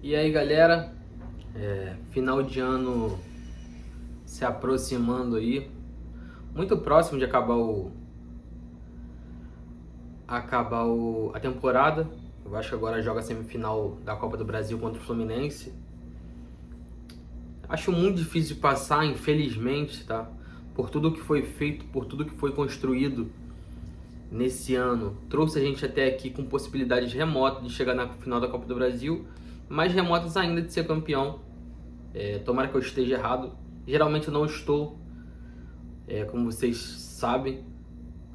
E aí, galera, final de ano se aproximando aí, muito próximo de a temporada. O Vasco agora joga a semifinal da Copa do Brasil contra o Fluminense. Acho muito difícil de passar, infelizmente, tá? Por tudo que foi feito, por tudo que foi construído nesse ano. Trouxe a gente até aqui com possibilidades remotas de chegar na final da Copa do Brasil, mais remotas ainda de ser campeão. Tomara que eu esteja errado. Geralmente eu não estou. Como vocês sabem,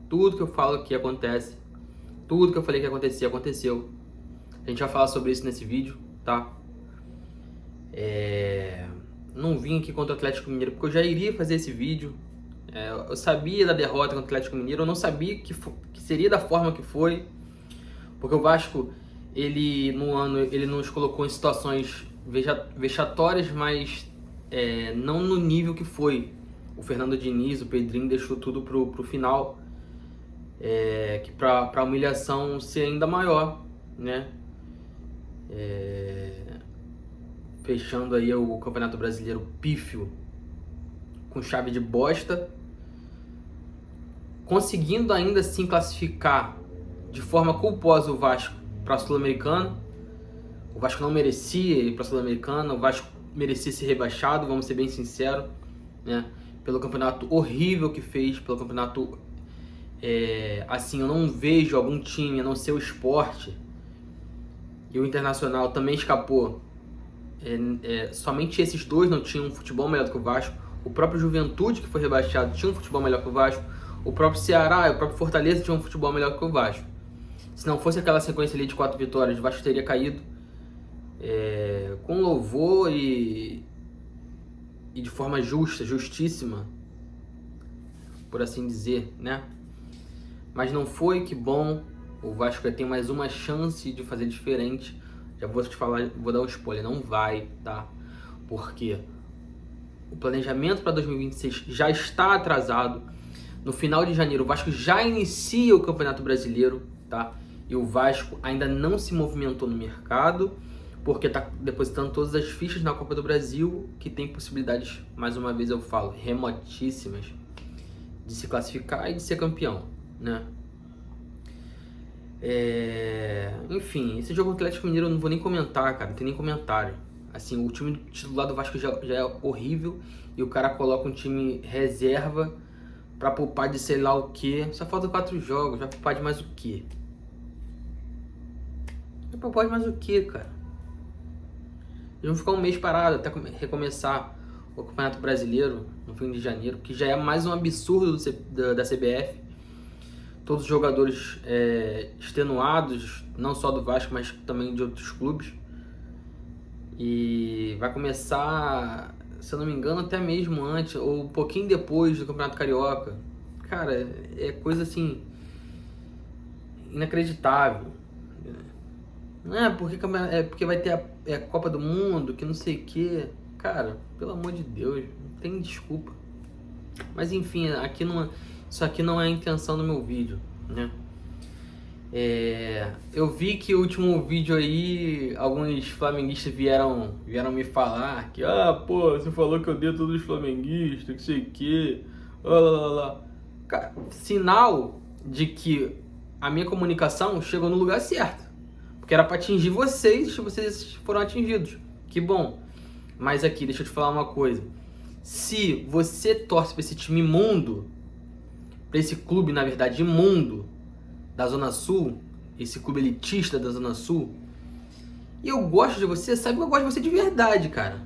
tudo que eu falo aqui acontece. Tudo que eu falei que acontecia, aconteceu. A gente vai falar sobre isso nesse vídeo, tá? Não vim aqui contra o Atlético Mineiro porque eu já iria fazer esse vídeo. Eu sabia da derrota contra o Atlético Mineiro, eu não sabia que seria da forma que foi, porque o Vasco, no ano, ele nos colocou em situações vexatórias, mas não no nível que foi. O Fernando Diniz, o Pedrinho deixou tudo pro final, que pra humilhação ser ainda maior, né? Fechando aí o Campeonato Brasileiro pífio, com chave de bosta, conseguindo ainda assim classificar de forma culposa o Vasco para a Sul-Americana. O Vasco não merecia ir para a Sul-Americana, o Vasco merecia ser rebaixado, vamos ser bem sinceros, né? Pelo campeonato horrível que fez, pelo campeonato... assim, eu não vejo algum time, a não ser o Sport, e o Internacional também escapou. Somente esses dois não tinham um futebol melhor do que o Vasco. O próprio Juventude, que foi rebaixado, tinha um futebol melhor que o Vasco. O próprio Ceará e o próprio Fortaleza tinham um futebol melhor que o Vasco. Se não fosse aquela sequência ali de 4 vitórias, o Vasco teria caído com louvor e de forma justa, justíssima, por assim dizer, né? Mas não foi, que bom. O Vasco tem mais uma chance de fazer diferente. Já vou te falar, vou dar o spoiler, não vai, tá? Porque o planejamento para 2026 já está atrasado. No final de janeiro, o Vasco já inicia o Campeonato Brasileiro, tá? E o Vasco ainda não se movimentou no mercado, porque está depositando todas as fichas na Copa do Brasil, que tem possibilidades, mais uma vez eu falo, remotíssimas, de se classificar e de ser campeão, né? Enfim, esse jogo Atlético Mineiro eu não vou nem comentar, cara, não tem nem comentário. Assim, o time titular do Vasco já é horrível, e o cara coloca um time reserva pra poupar de sei lá o que. Só falta 4 jogos, vai poupar de mais o que? Vai poupar de mais o que, cara? Eles vão ficar um mês parado até recomeçar o Campeonato Brasileiro no fim de janeiro, que já é mais um absurdo da CBF. Todos os jogadores extenuados, não só do Vasco, mas também de outros clubes. E vai começar, se eu não me engano, até mesmo antes, ou um pouquinho depois do Campeonato Carioca. Cara, é coisa assim, inacreditável. Não é porque vai ter a Copa do Mundo, que não sei o que. Cara, pelo amor de Deus, não tem desculpa. Mas enfim, isso aqui não é a intenção do meu vídeo, né? Eu vi que o último vídeo aí, alguns flamenguistas vieram me falar que, pô, você falou que eu odeio todos os flamenguistas, que sei o que, lá. Cara, sinal de que a minha comunicação chegou no lugar certo, porque era pra atingir vocês, e vocês foram atingidos, que bom. Mas aqui, deixa eu te falar uma coisa: se você torce pra esse time imundo, pra esse clube, na verdade, imundo da Zona Sul, esse clube elitista da Zona Sul, e eu gosto de você, sabe que eu gosto de você de verdade, cara.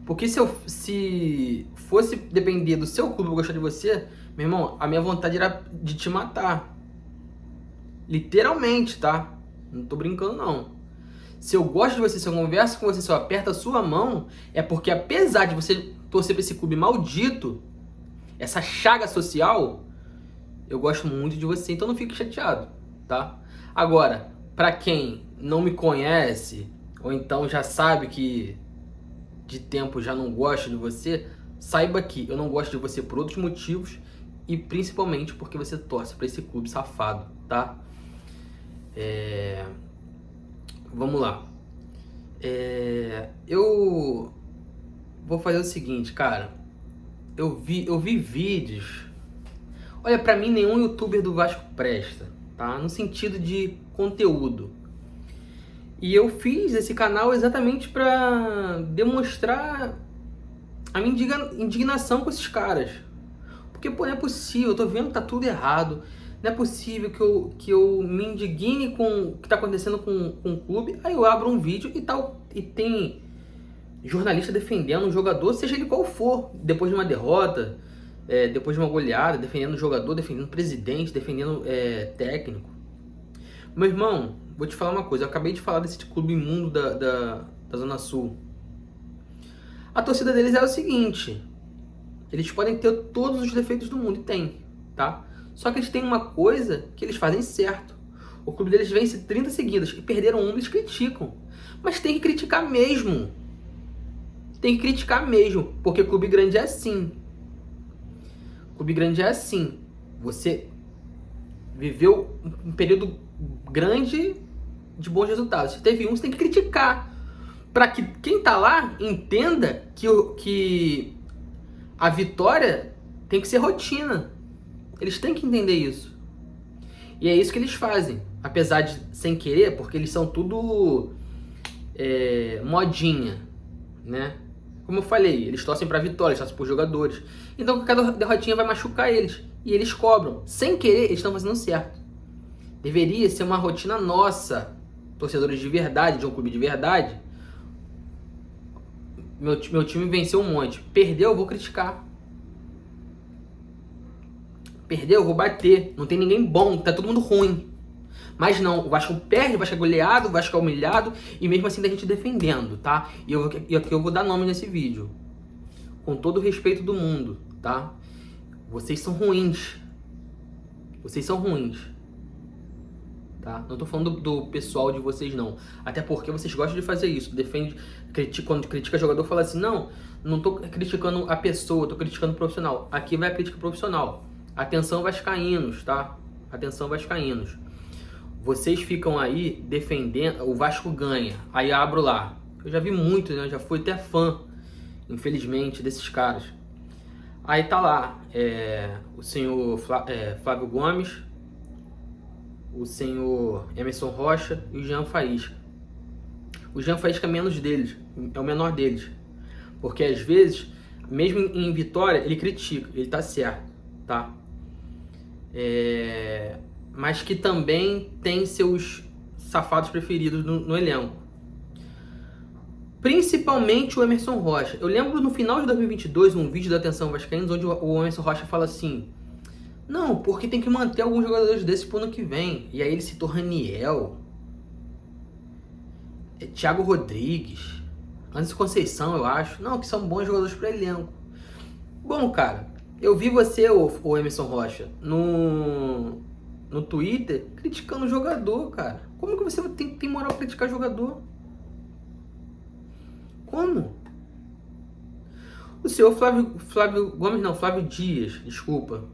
Porque se fosse depender do seu clube eu gostar de você, meu irmão, a minha vontade era de te matar. Literalmente, tá? Não tô brincando, não. Se eu gosto de você, se eu converso com você, se eu aperto a sua mão, é porque apesar de você torcer pra esse clube maldito, essa chaga social, eu gosto muito de você, então não fique chateado, tá? Agora, pra quem não me conhece, ou então já sabe que de tempo já não gosta de você, saiba que eu não gosto de você por outros motivos, e principalmente porque você torce pra esse clube safado, tá? Vamos lá. Eu vou fazer o seguinte, cara. Eu vi vídeos. Olha, pra mim nenhum youtuber do Vasco presta, tá? No sentido de conteúdo. E eu fiz esse canal exatamente pra demonstrar a minha indignação com esses caras. Porque, pô, não é possível, eu tô vendo que tá tudo errado. Não é possível que eu me indigne com o que tá acontecendo com o clube. Aí eu abro um vídeo e tem jornalista defendendo um jogador, seja ele qual for, depois de uma derrota, depois de uma goleada, defendendo o jogador, defendendo o presidente, defendendo técnico. Meu irmão, vou te falar uma coisa, eu acabei de falar desse clube imundo da Zona Sul. A torcida deles é o seguinte, eles podem ter todos os defeitos do mundo, e tem, tá? Só que eles têm uma coisa que eles fazem certo. O clube deles vence 30 seguidas e perderam uma, eles criticam. Mas tem que criticar mesmo. Tem que criticar mesmo, porque clube grande é assim. Clube grande é assim. Você viveu um período grande de bons resultados. Se teve um, você tem que criticar. Para que quem tá lá entenda que a vitória tem que ser rotina. Eles têm que entender isso. E é isso que eles fazem. Apesar de sem querer, porque eles são tudo modinha, né? Como eu falei, eles torcem pra vitória, eles torcem pros jogadores. Então cada derrotinha vai machucar eles. E eles cobram. Sem querer, eles estão fazendo certo. Deveria ser uma rotina nossa, torcedores de verdade, de um clube de verdade. Meu time venceu um monte. Perdeu, eu vou criticar. Perdeu, eu vou bater. Não tem ninguém bom, tá todo mundo ruim. Mas não, o Vasco perde, o Vasco é goleado, o Vasco é humilhado, e mesmo assim tem gente defendendo, tá? E aqui eu vou dar nome nesse vídeo. Com todo o respeito do mundo, tá? Vocês são ruins. Vocês são ruins. Tá? Não tô falando do pessoal de vocês, não. Até porque vocês gostam de fazer isso. Quando critica jogador, fala assim, não tô criticando a pessoa, tô criticando o profissional. Aqui vai a crítica profissional. Atenção vascaínos, tá? Atenção vascaínos. Vocês ficam aí defendendo, o Vasco ganha, aí abro lá. Eu já vi muito, né? Já fui até fã, infelizmente, desses caras. Aí tá lá, o senhor Flávio Gomes, o senhor Emerson Rocha e o Jean Faísca. O Jean Faísca é menos deles, é o menor deles. Porque às vezes, mesmo em vitória, ele critica, ele tá certo, tá? Mas que também tem seus safados preferidos no elenco. Principalmente o Emerson Rocha. Eu lembro no final de 2022, um vídeo da Atenção Vascaínos, onde o Emerson Rocha fala assim, não, porque tem que manter alguns jogadores desses pro ano que vem. E aí ele citou Raniel, Thiago Rodrigues, Anderson Conceição, eu acho. Não, que são bons jogadores pro elenco. Bom, cara, eu vi você, o Emerson Rocha, no Twitter, criticando o jogador, cara. Como que você tem moral pra criticar jogador? Como? O senhor Flávio Dias, desculpa.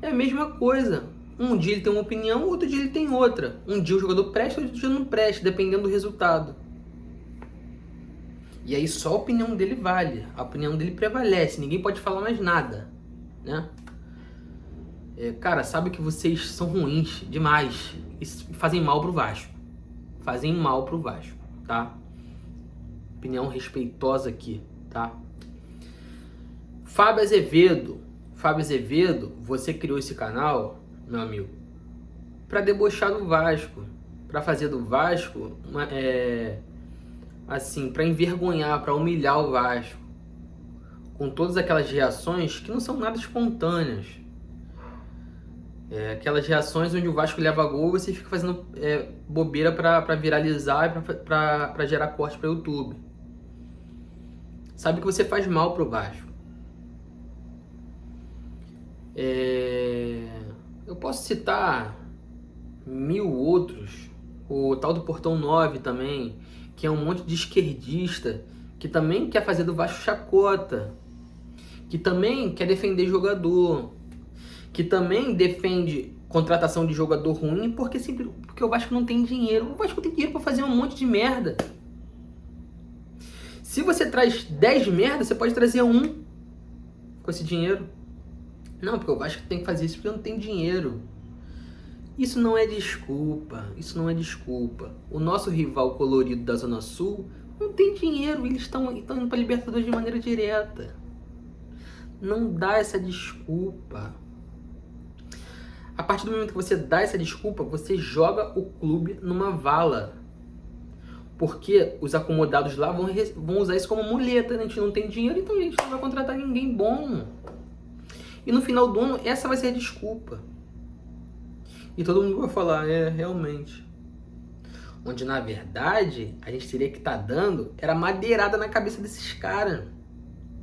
É a mesma coisa. Um dia ele tem uma opinião, outro dia ele tem outra. Um dia o jogador presta, outro dia não presta, dependendo do resultado. E aí só a opinião dele vale. A opinião dele prevalece. Ninguém pode falar mais nada, né? Cara, sabe que vocês são ruins demais e fazem mal pro Vasco. Fazem mal pro Vasco, tá? Opinião respeitosa aqui, tá? Fábio Azevedo, você criou esse canal, meu amigo, pra debochar do Vasco, pra fazer do Vasco, assim, pra envergonhar, pra humilhar o Vasco, com todas aquelas reações que não são nada espontâneas. Aquelas reações onde o Vasco leva gol e você fica fazendo bobeira pra viralizar e pra gerar corte pra YouTube. Sabe que você faz mal pro Vasco. Eu posso citar 1000 outros. O tal do Portão 9 também, que é um monte de esquerdista que também quer fazer do Vasco chacota, que também quer defender jogador, que também defende contratação de jogador ruim porque o Vasco não tem dinheiro. O Vasco tem dinheiro para fazer um monte de merda. Se você traz 10 merda, você pode trazer um com esse dinheiro. Não, porque o Vasco tem que fazer isso porque não tem dinheiro. Isso não é desculpa, isso não é desculpa. O nosso rival colorido da Zona Sul não tem dinheiro, eles estão indo para Libertadores de maneira direta. Não dá essa desculpa. A partir do momento que você dá essa desculpa, você joga o clube numa vala. Porque os acomodados lá vão usar isso como muleta, né? A gente não tem dinheiro, então a gente não vai contratar ninguém bom. E no final do ano, essa vai ser a desculpa. E todo mundo vai falar, realmente. Onde, na verdade, a gente teria que estar dando era madeirada na cabeça desses caras.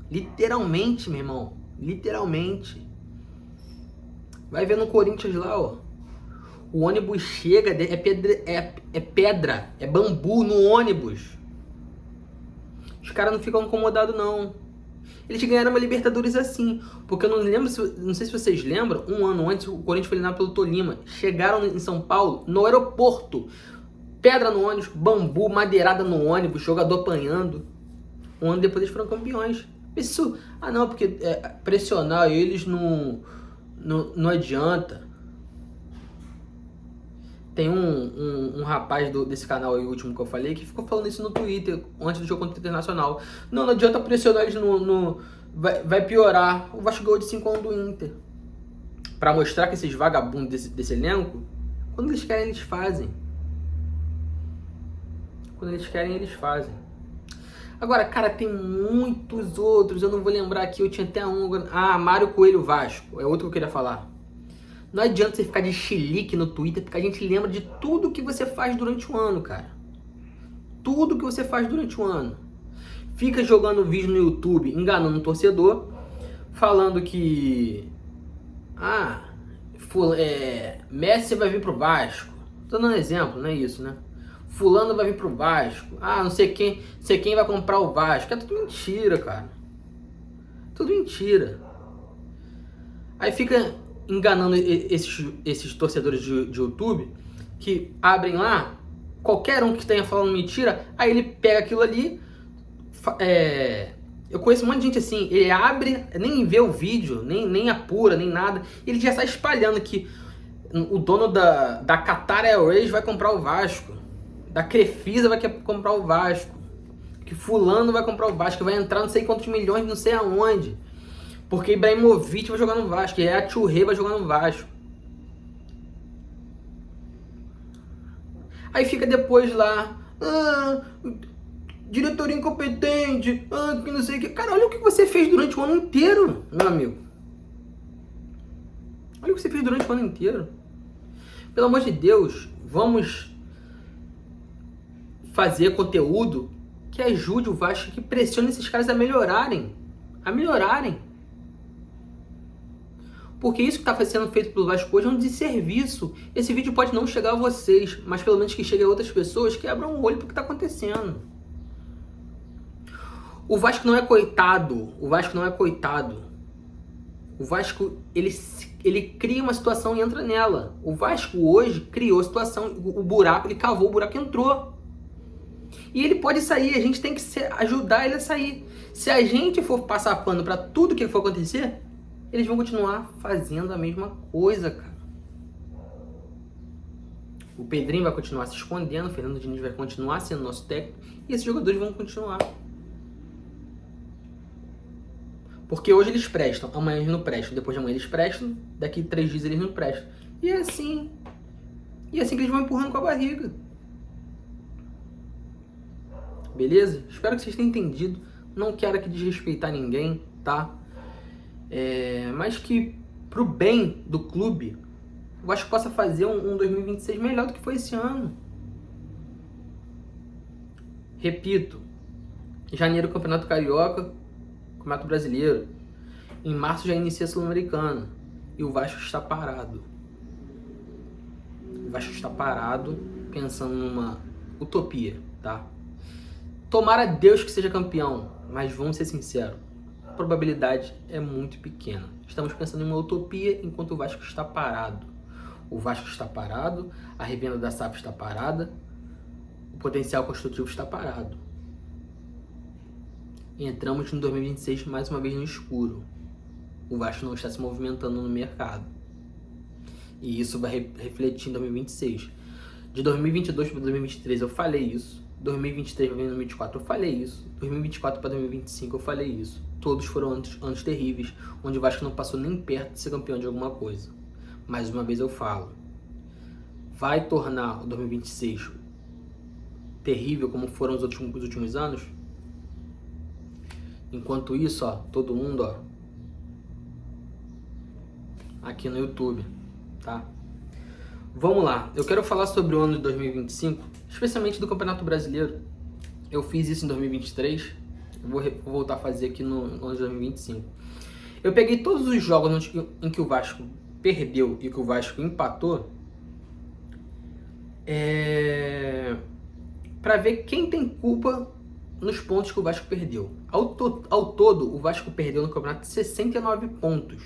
Literalmente, meu irmão. Literalmente. Vai ver no Corinthians lá, ó. O ônibus chega, é pedra, é bambu no ônibus. Os caras não ficam incomodados, não. Eles ganharam uma Libertadores assim. Porque eu não sei se vocês lembram, um ano antes o Corinthians foi eliminado pelo Tolima. Chegaram em São Paulo, no aeroporto. Pedra no ônibus, bambu, madeirada no ônibus, jogador apanhando. Um ano depois eles foram campeões. Isso, não, porque pressionar eles não adianta. Tem um rapaz desse canal aí, o último que eu falei, que ficou falando isso no Twitter, antes do jogo contra o Internacional. Não adianta pressionar eles vai piorar. O Vasco ganhou de 5-1 do Inter. Pra mostrar que esses vagabundos desse elenco, quando eles querem, eles fazem. Quando eles querem, eles fazem. Agora, cara, tem muitos outros. Eu não vou lembrar aqui, eu tinha até um. Mário Coelho Vasco, é outro que eu queria falar. Não adianta você ficar de chilique no Twitter, porque a gente lembra de tudo que você faz durante o ano, cara. Tudo que você faz durante o ano. Fica jogando vídeo no YouTube, enganando o torcedor, falando que... Messi vai vir pro Vasco. Tô dando um exemplo, não é isso, né? Fulano vai vir pro Vasco. Não sei quem vai comprar o Vasco. É tudo mentira, cara. Tudo mentira. Aí fica enganando esses torcedores de YouTube que abrem lá, qualquer um que tenha falando mentira, aí ele pega aquilo ali, eu conheço um monte de gente assim, ele abre, nem vê o vídeo, nem apura, nem nada, ele já está espalhando que o dono da Qatar Airways vai comprar o Vasco, da Crefisa vai comprar o Vasco, que fulano vai comprar o Vasco, vai entrar não sei quantos milhões, não sei aonde. Porque Ibrahimovic vai jogar no Vasco, e a Churré vai jogar no Vasco. Aí fica depois lá, diretoria incompetente, que não sei o que. Cara, olha o que você fez durante o ano inteiro, meu amigo. Olha o que você fez durante o ano inteiro. Pelo amor de Deus, vamos fazer conteúdo que ajude o Vasco, que pressione esses caras a melhorarem. Porque isso que está sendo feito pelo Vasco hoje é um desserviço. Esse vídeo pode não chegar a vocês, mas pelo menos que chegue a outras pessoas que abram o olho para o que está acontecendo. O Vasco não é coitado. O Vasco, ele cria uma situação e entra nela. O Vasco hoje criou a situação, o buraco, ele cavou o buraco e entrou. E ele pode sair, a gente tem que ajudar ele a sair. Se a gente for passar pano para tudo que for acontecer, eles vão continuar fazendo a mesma coisa, cara. O Pedrinho vai continuar se escondendo, o Fernando Diniz vai continuar sendo nosso técnico, e esses jogadores vão continuar. Porque hoje eles prestam, amanhã eles não prestam, depois de amanhã eles prestam, daqui 3 dias eles não prestam. E é assim. E é assim que eles vão empurrando com a barriga. Beleza? Espero que vocês tenham entendido. Não quero aqui desrespeitar ninguém, tá? Mas que pro bem do clube, o Vasco possa fazer um 2026 melhor do que foi esse ano. Repito, em janeiro Campeonato Carioca, Campeonato Brasileiro. Em março já inicia a Sul-Americana. E o Vasco está parado. O Vasco está parado pensando numa utopia, tá? Tomara Deus que seja campeão, mas vamos ser sinceros, a probabilidade é muito pequena. Estamos pensando em uma utopia enquanto o Vasco está parado. O Vasco está parado, a revenda da SAF está parada, o potencial construtivo está parado. entramos em 2026 mais uma vez no escuro. O Vasco não está se movimentando no mercado. E isso vai refletir em 2026. De 2022 para 2023 eu falei isso. 2023 para 2024 eu falei isso. 2024 para 2025 eu falei isso. Todos foram anos terríveis, onde o Vasco não passou nem perto de ser campeão de alguma coisa. Mais uma vez eu falo. Vai tornar o 2026 terrível como foram os últimos anos? Enquanto isso, ó, todo mundo, ó, aqui no YouTube, tá? Vamos lá, eu quero falar sobre o ano de 2025, especialmente do Campeonato Brasileiro. Eu fiz isso em 2023, eu vou voltar a fazer aqui no ano de 2025. Eu peguei todos os jogos em que o Vasco perdeu e que o Vasco empatou, para ver quem tem culpa nos pontos que o Vasco perdeu. Ao todo, o Vasco perdeu no campeonato 69 pontos.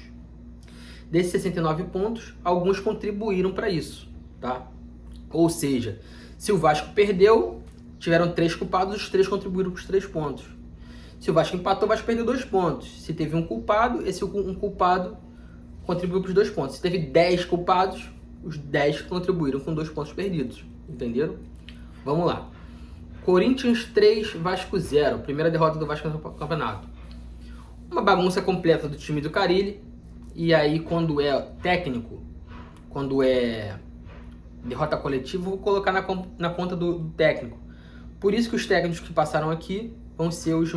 Desses 69 pontos, alguns contribuíram para isso, tá? Ou seja, se o Vasco perdeu, tiveram 3 culpados, os 3 contribuíram para os 3 pontos. Se o Vasco empatou, o Vasco perdeu 2 pontos. Se teve um culpado, esse um culpado contribuiu para os 2 pontos. Se teve 10 culpados, os 10 contribuíram com 2 pontos perdidos. Entenderam? Vamos lá. Corinthians 3, Vasco 0. Primeira derrota do Vasco no campeonato. Uma bagunça completa do time do Carille. E aí, quando é técnico, quando é derrota coletiva, vou colocar na conta do técnico. Por isso que os técnicos que passaram aqui vão ser os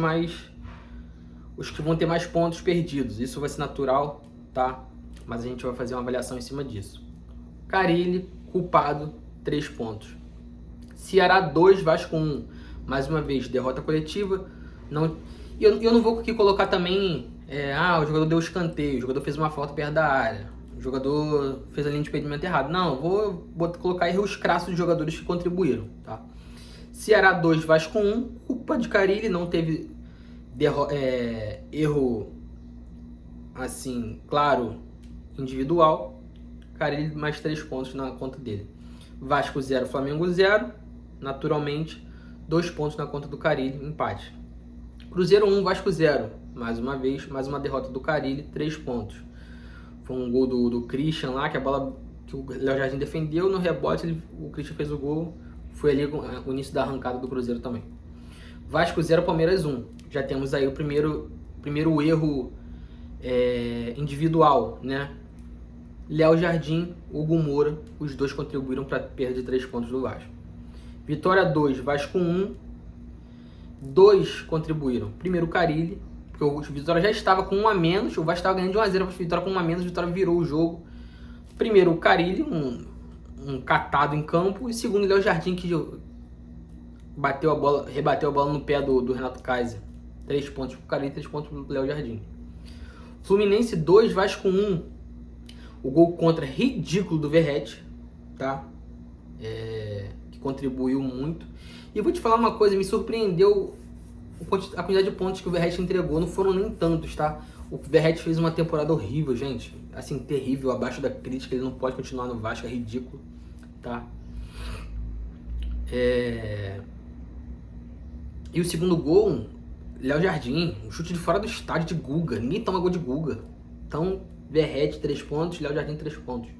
que vão ter mais pontos perdidos. Isso vai ser natural, tá? Mas a gente vai fazer uma avaliação em cima disso. Carille, culpado, 3 pontos. Ceará 2, Vasco 1. Mais uma vez, derrota coletiva. Eu não vou aqui colocar também... o jogador deu escanteio, o jogador fez uma falta perto da área, o jogador fez a linha de impedimento errado. Não, vou colocar erros crassos de jogadores que contribuíram, tá? Ceará 2, Vasco 1, culpa de Carille, não teve erro, assim, claro, individual. Carille mais 3 pontos na conta dele. Vasco 0, Flamengo 0, naturalmente, 2 pontos na conta do Carille, empate. Cruzeiro 1, Vasco 0. Mais uma vez, mais uma derrota do Carille, 3 pontos. Foi um gol do Christian lá, que a bola que o Léo Jardim defendeu, no rebote o Christian fez o gol. Foi ali o início da arrancada do Cruzeiro também. Vasco 0, Palmeiras 1. Já temos aí o primeiro erro individual, né? Léo Jardim, Hugo Moura, os dois contribuíram para a perda de 3 pontos do Vasco. Vitória 2, Vasco 1. 2 contribuíram. Primeiro o Carille, porque o Vitória já estava com 1 a menos, o Vasco estava ganhando de 1 a 0 para o Vitória com 1 a menos, o Vitória virou o jogo. Primeiro o Carille, um catado em campo, e segundo o Léo Jardim, que rebateu a bola no pé do Renato Kaiser. 3 pontos para o Carille, 3 pontos para o Léo Jardim. Fluminense 2, Vasco 1. O gol contra ridículo do Verratti, tá? Que contribuiu muito. E eu vou te falar uma coisa, me surpreendeu a quantidade de pontos que o Verratti entregou. Não foram nem tantos, tá? O Verratti fez uma temporada horrível, gente. Assim, terrível, abaixo da crítica. Ele não pode continuar no Vasco, é ridículo, tá? E o segundo gol, Léo Jardim, um chute de fora do estádio de Guga. Ninguém toma gol de Guga. Então, Verratti 3 pontos, Léo Jardim 3 pontos.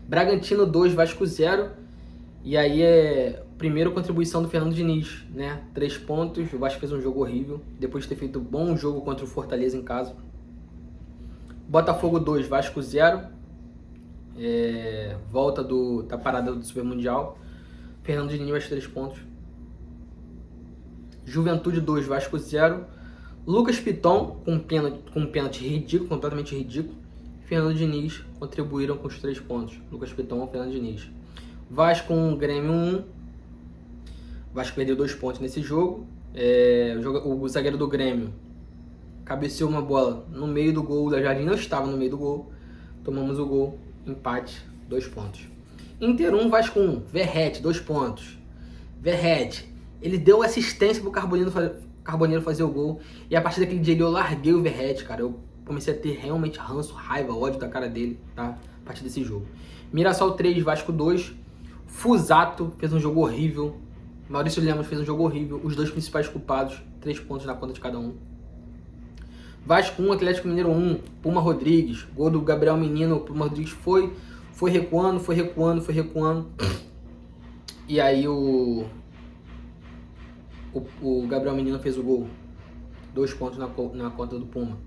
Bragantino 2, Vasco 0. E aí primeira contribuição do Fernando Diniz, né? 3 pontos, o Vasco fez um jogo horrível, depois de ter feito um bom jogo contra o Fortaleza em casa. Botafogo 2, Vasco 0. Volta da parada do Super Mundial. Fernando Diniz mais 3 pontos. Juventude 2, Vasco 0. Lucas Piton com um pênalti ridículo, completamente ridículo. Fernando Diniz contribuíram com os 3 pontos. Lucas Piton e Fernando Diniz. Vasco 1, Grêmio 1. Vasco perdeu 2 pontos nesse jogo. O zagueiro do Grêmio cabeceou uma bola no meio do gol. O Léo Jardim não estava no meio do gol. Tomamos o gol. Empate, 2 pontos. Inter 1, Vasco 1. Verratti, 2 pontos. Verratti, ele deu assistência pro Carboneiro fazer o gol. E a partir daquele dia eu larguei o Verratti, cara. Eu comecei a ter realmente ranço, raiva, ódio da cara dele, tá? A partir desse jogo. Mirassol 3, Vasco 2. Fusato fez um jogo horrível. Maurício Lemos fez um jogo horrível. Os 2 principais culpados, 3 pontos na conta de cada um. Vasco 1, Atlético Mineiro 1, Puma Rodrigues, gol do Gabriel Menino, o Puma Rodrigues foi recuando. E aí o Gabriel Menino fez o gol. 2 pontos na conta do Puma.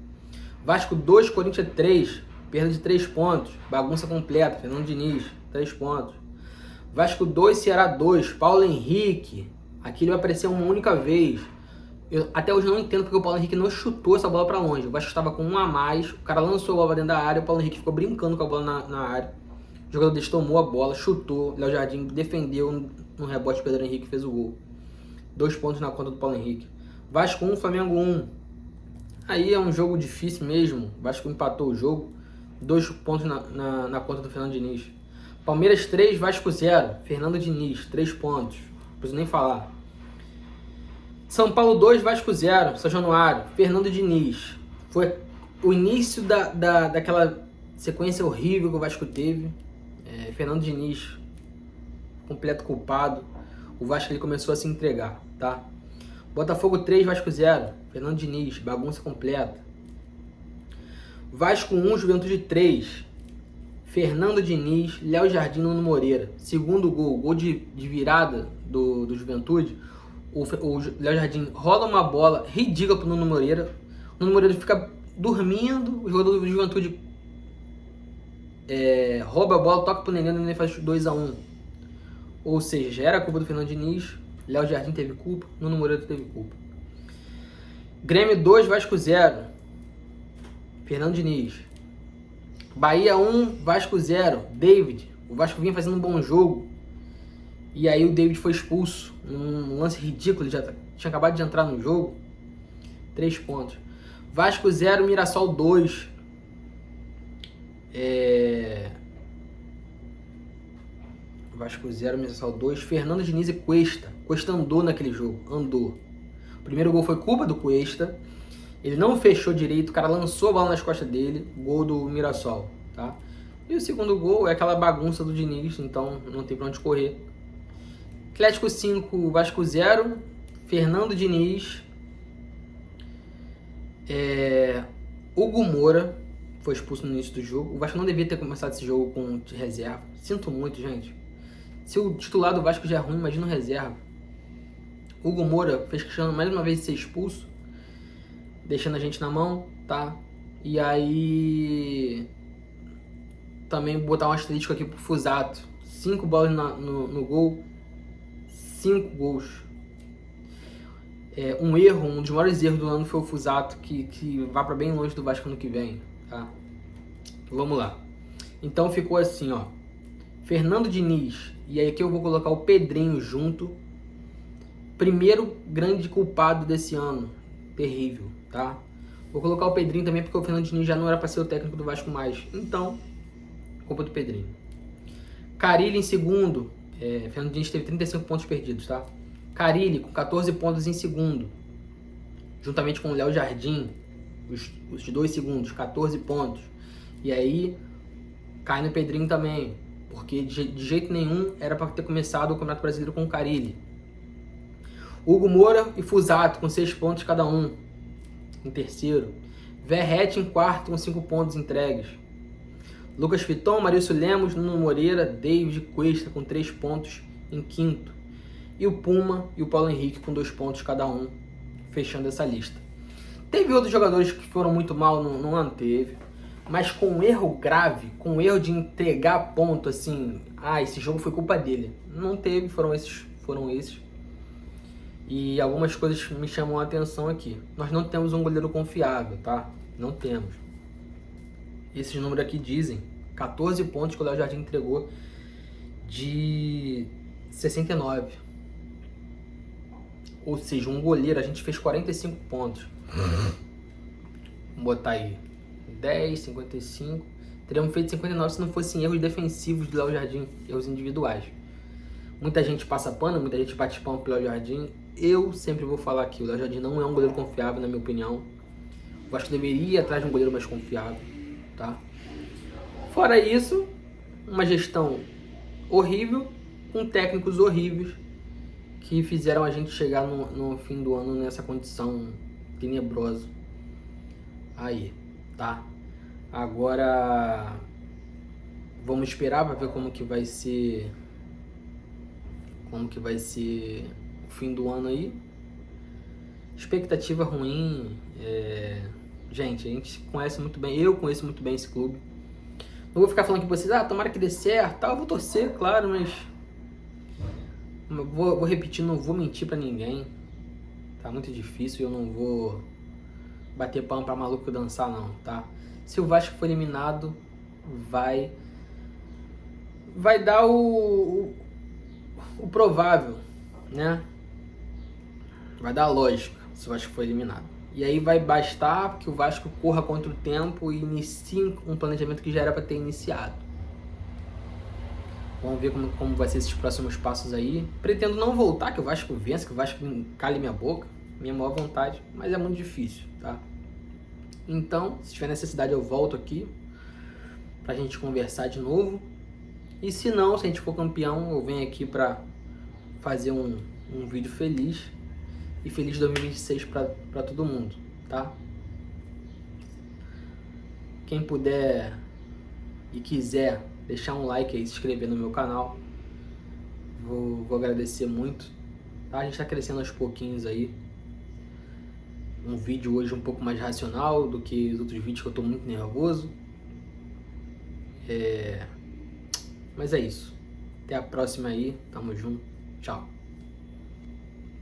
Vasco 2, Corinthians 3, perda de 3 pontos, bagunça completa, Fernando Diniz, 3 pontos. Vasco 2, Ceará 2, Paulo Henrique, aqui ele vai aparecer uma única vez. Eu até hoje não entendo porque o Paulo Henrique não chutou essa bola para longe. O Vasco estava com 1 a mais, o cara lançou a bola dentro da área, o Paulo Henrique ficou brincando com a bola na área. O jogador deles tomou a bola, chutou, Léo Jardim defendeu no rebote, Pedro Henrique fez o gol. 2 pontos na conta do Paulo Henrique. Vasco 1, Flamengo 1. Aí é um jogo difícil mesmo. Vasco empatou o jogo. 2 pontos na conta do Fernando Diniz. Palmeiras 3, Vasco 0. Fernando Diniz, 3 pontos. Não preciso nem falar. São Paulo 2, Vasco 0. São Januário, Fernando Diniz. Foi o início daquela sequência horrível que o Vasco teve. Fernando Diniz, completo culpado. O Vasco ele começou a se entregar, tá? Botafogo 3, Vasco 0. Fernando Diniz, bagunça completa. Vasco 1, Juventude 3. Fernando Diniz, Léo Jardim, Nuno Moreira. Segundo gol de virada do Juventude. O Léo Jardim rola uma bola ridícula pro Nuno Moreira. O Nuno Moreira fica dormindo. O jogador do Juventude rouba a bola, toca pro Nenê, o Nenê faz 2 a 1. Ou seja, já era culpa do Fernando Diniz. Léo Jardim teve culpa, Nuno Moreira teve culpa. Grêmio 2, Vasco 0. Fernando Diniz. Bahia 1, Vasco 0. David. O Vasco vinha fazendo um bom jogo. E aí o David foi expulso. Um lance ridículo, ele já tinha acabado de entrar no jogo. 3 pontos. Vasco 0, Mirassol 2. Vasco 0, Mirassol 2. Fernando Diniz e Cuesta. Cuesta andou naquele jogo. Andou. O primeiro gol foi culpa do Cuesta. Ele não fechou direito. O cara lançou a bola nas costas dele. Gol do Mirassol. Tá? E o segundo gol é aquela bagunça do Diniz. Então não tem pra onde correr. Atlético 5, Vasco 0. Fernando Diniz. Hugo Moura foi expulso no início do jogo. O Vasco não devia ter começado esse jogo com reserva. Sinto muito, gente. Se o titular do Vasco já é ruim, imagina o reserva. Hugo Moura fez questão mais uma vez de ser expulso, deixando a gente na mão, tá? E aí também botar um asterisco aqui pro Fusato. 5 bolas no gol, 5 gols. Um erro, um dos maiores erros do ano foi o Fusato, que vai para bem longe do Vasco no que vem, tá? Vamos lá. Então ficou assim, ó. Fernando Diniz, e aí aqui eu vou colocar o Pedrinho junto. Primeiro grande culpado desse ano. Terrível, tá? Vou colocar o Pedrinho também porque o Fernando Diniz já não era para ser o técnico do Vasco mais. Então, culpa do Pedrinho. Carille em segundo. Fernando Diniz teve 35 pontos perdidos, tá? Carille com 14 pontos em segundo. Juntamente com o Léo Jardim. Os 2 segundos, 14 pontos. E aí, cai no Pedrinho também. Porque de jeito nenhum era para ter começado o Campeonato Brasileiro com o Carille. Hugo Moura e Fusato com 6 pontos cada um em terceiro. Verrete em quarto com 5 pontos entregues. Lucas Piton, Marício Lemos, Nuno Moreira, David Cuesta com 3 pontos em quinto. E o Puma e o Paulo Henrique com 2 pontos cada um, fechando essa lista. Teve outros jogadores que foram muito mal no ano, teve. Mas com um erro grave, com um erro de entregar ponto, assim, esse jogo foi culpa dele. Não teve, foram esses. E algumas coisas me chamam a atenção aqui. Nós não temos um goleiro confiável, tá? Não temos. Esses números aqui dizem 14 pontos que o Léo Jardim entregou de 69. Ou seja, um goleiro, a gente fez 45 pontos. Vamos botar aí 10, 55. Teríamos feito 59 se não fossem erros defensivos do Léo Jardim, erros individuais. Muita gente passa pano, muita gente bate pão pro Léo Jardim. Eu sempre vou falar que o Léo Jardim não é um goleiro confiável, na minha opinião. Eu acho que deveria ir atrás de um goleiro mais confiável, tá? Fora isso, uma gestão horrível, com técnicos horríveis, que fizeram a gente chegar no fim do ano nessa condição tenebrosa. aí, tá? Agora vamos esperar para ver como que vai ser o fim do ano aí. Expectativa ruim, gente, a gente conhece muito bem, eu conheço muito bem esse clube. Não vou ficar falando que vocês, tomara que dê certo, tal, eu vou torcer, claro, mas vou repetir, não vou mentir pra ninguém. Tá muito difícil e eu não vou bater palma pra maluco dançar não, tá? Se o Vasco for eliminado, vai dar o provável, né? Vai dar a lógica se o Vasco for eliminado. E aí vai bastar que o Vasco corra contra o tempo e inicie um planejamento que já era para ter iniciado. Vamos ver como vai ser esses próximos passos aí. Pretendo não voltar, que o Vasco vença, que o Vasco cale minha boca, minha maior vontade, mas é muito difícil, tá? Então, se tiver necessidade, eu volto aqui pra gente conversar de novo. E se não, se a gente for campeão, eu venho aqui pra fazer um vídeo feliz. E feliz 2026 pra todo mundo, tá? Quem puder e quiser deixar um like aí, se inscrever no meu canal, vou agradecer muito, tá? A gente tá crescendo aos pouquinhos aí. Um vídeo hoje um pouco mais racional do que os outros vídeos que eu tô muito nervoso. Mas é isso. Até a próxima aí. Tamo junto. Tchau.